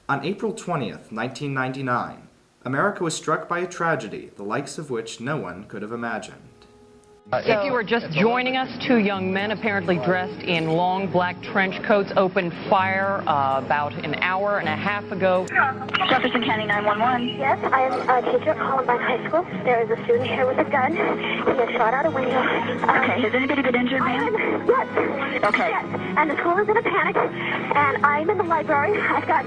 On April 20th, 1999, America was struck by a tragedy the likes of which no one could have imagined. If you were just joining us, two young men apparently dressed in long black trench coats opened fire about an hour and a half ago. Jefferson County 911. Yes, I am a teacher at Columbine High School. There is a student here with a gun. He has shot out a window. Okay, has anybody been injured, ma'am? Yes. Okay. Yes, and the school is in a panic, and I'm in the library. I've got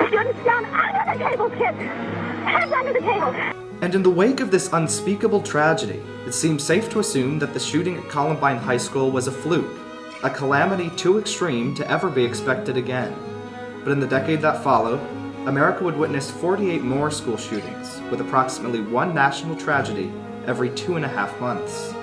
students down under the table, kids. Heads under the table. And in the wake of this unspeakable tragedy, it seems safe to assume that the shooting at Columbine High School was a fluke, a calamity too extreme to ever be expected again. But in the decade that followed, America would witness 48 more school shootings, with approximately one national tragedy every 2.5 months.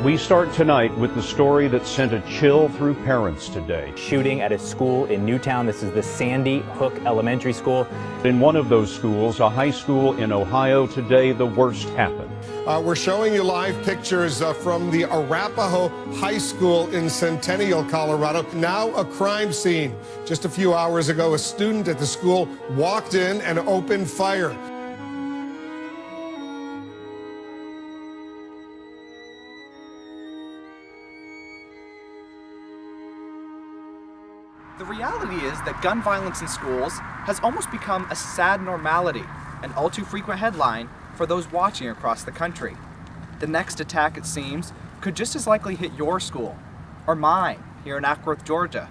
We start tonight with the story that sent a chill through parents today. Shooting at a school in Newtown. This is the Sandy Hook Elementary School. In one of those schools, a high school in Ohio, today the worst happened. We're showing you live pictures from the Arapahoe High School in Centennial, Colorado. Now a crime scene. Just a few hours ago, a student at the school walked in and opened fire. The reality is that gun violence in schools has almost become a sad normality, an all too frequent headline for those watching across the country. The next attack, it seems, could just as likely hit your school, or mine here in Ackworth, Georgia,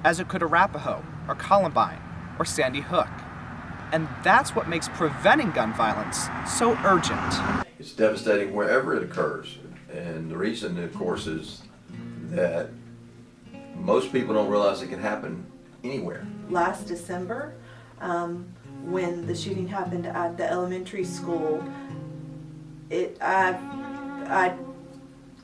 as it could Arapahoe, or Columbine, or Sandy Hook. And that's what makes preventing gun violence so urgent. It's devastating wherever it occurs, and the reason, of course, is that most people don't realize it can happen anywhere. Last December, when the shooting happened at the elementary school, I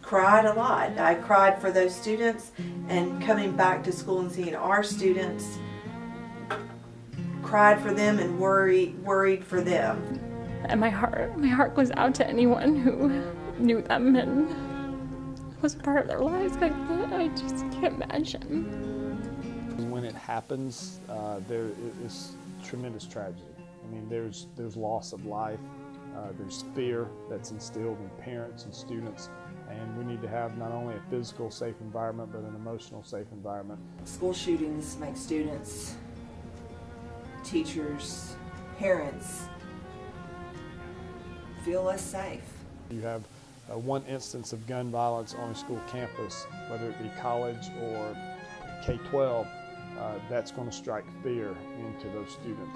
cried a lot. I cried for those students, and coming back to school and seeing our students, cried for them and worried for them. And my heart goes out to anyone who knew them and was a part of their lives. I just can't imagine. When it happens, there is tremendous tragedy. I mean, there's loss of life, there's fear that's instilled in parents and students, and we need to have not only a physical safe environment, but an emotional safe environment. School shootings make students, teachers, parents feel less safe. You have one instance of gun violence on a school campus, whether it be college or K-12, that's going to strike fear into those students.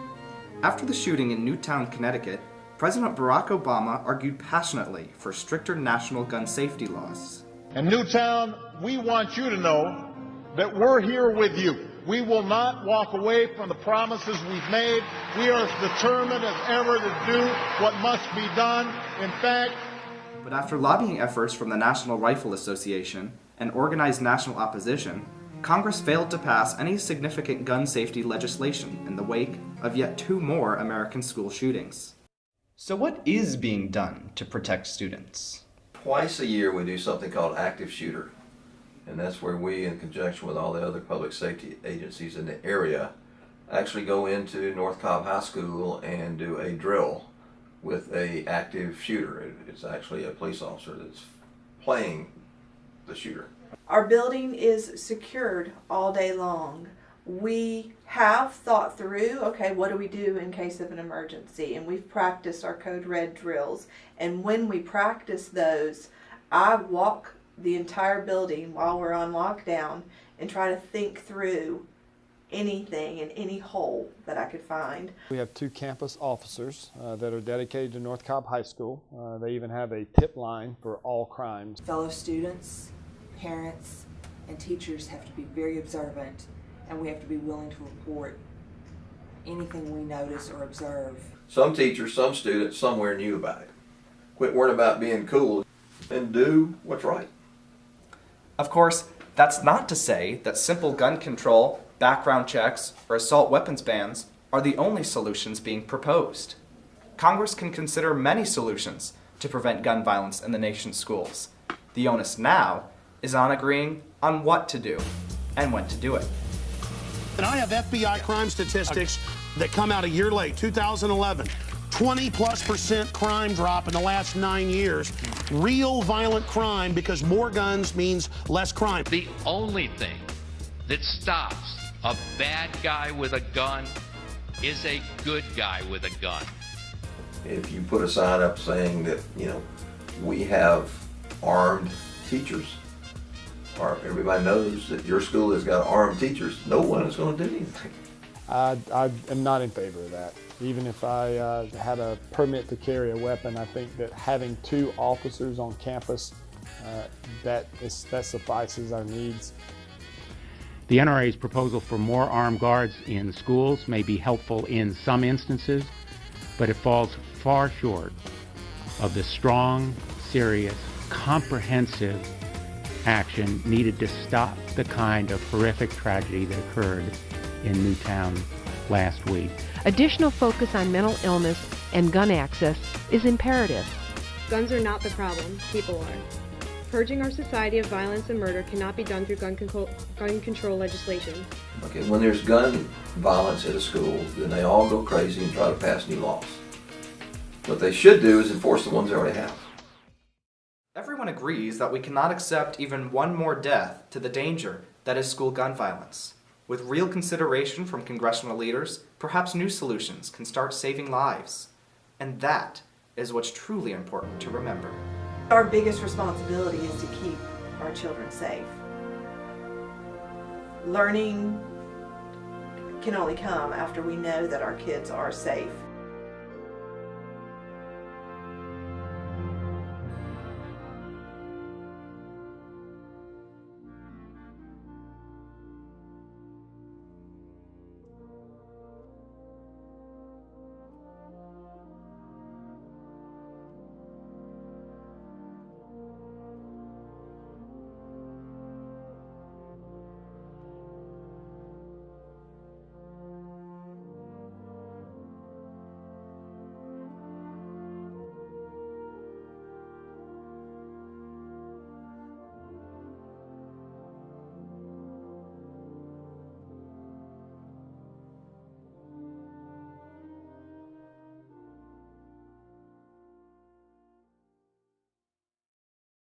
After the shooting in Newtown, Connecticut, President Barack Obama argued passionately for stricter national gun safety laws. In Newtown, we want you to know that we're here with you. We will not walk away from the promises we've made. We are as determined as ever to do what must be done. In fact, but after lobbying efforts from the National Rifle Association and organized national opposition, Congress failed to pass any significant gun safety legislation in the wake of yet 2 more American school shootings. So what is being done to protect students? Twice a year we do something called active shooter, and that's where we, in conjunction with all the other public safety agencies in the area, actually go into North Cobb High School and do a drill with a active shooter. It's actually a police officer that's playing the shooter. Our building is secured all day long. We have thought through, okay, what do we do in case of an emergency? And we've practiced our code red drills. And when we practice those, I walk the entire building while we're on lockdown and try to think through anything in any hole that I could find. We have 2 campus officers that are dedicated to North Cobb High School. They even have a tip line for all crimes. Fellow students, parents, and teachers have to be very observant, and we have to be willing to report anything we notice or observe. Some teachers, some students somewhere knew about it. Quit worrying about being cool and do what's right. Of course, that's not to say that simple gun control, background checks, or assault weapons bans are the only solutions being proposed. Congress can consider many solutions to prevent gun violence in the nation's schools. The onus now is on agreeing on what to do and when to do it. And I have FBI crime statistics that come out a year late, 2011. 20+% crime drop in the last 9 years. Real violent crime, because more guns means less crime. The only thing that stops a bad guy with a gun is a good guy with a gun. If you put a sign up saying that, you know, we have armed teachers, or everybody knows that your school has got armed teachers, no one is going to do anything. I am not in favor of that. Even if I had a permit to carry a weapon, I think that having 2 officers on campus, that suffices our needs. The NRA's proposal for more armed guards in schools may be helpful in some instances, but it falls far short of the strong, serious, comprehensive action needed to stop the kind of horrific tragedy that occurred in Newtown last week. Additional focus on mental illness and gun access is imperative. Guns are not the problem, people are. Purging our society of violence and murder cannot be done through gun control legislation. Okay, when there's gun violence at a school, then they all go crazy and try to pass new laws. What they should do is enforce the ones they already have. Everyone agrees that we cannot accept even one more death to the danger that is school gun violence. With real consideration from congressional leaders, perhaps new solutions can start saving lives. And that is what's truly important to remember. Our biggest responsibility is to keep our children safe. Learning can only come after we know that our kids are safe.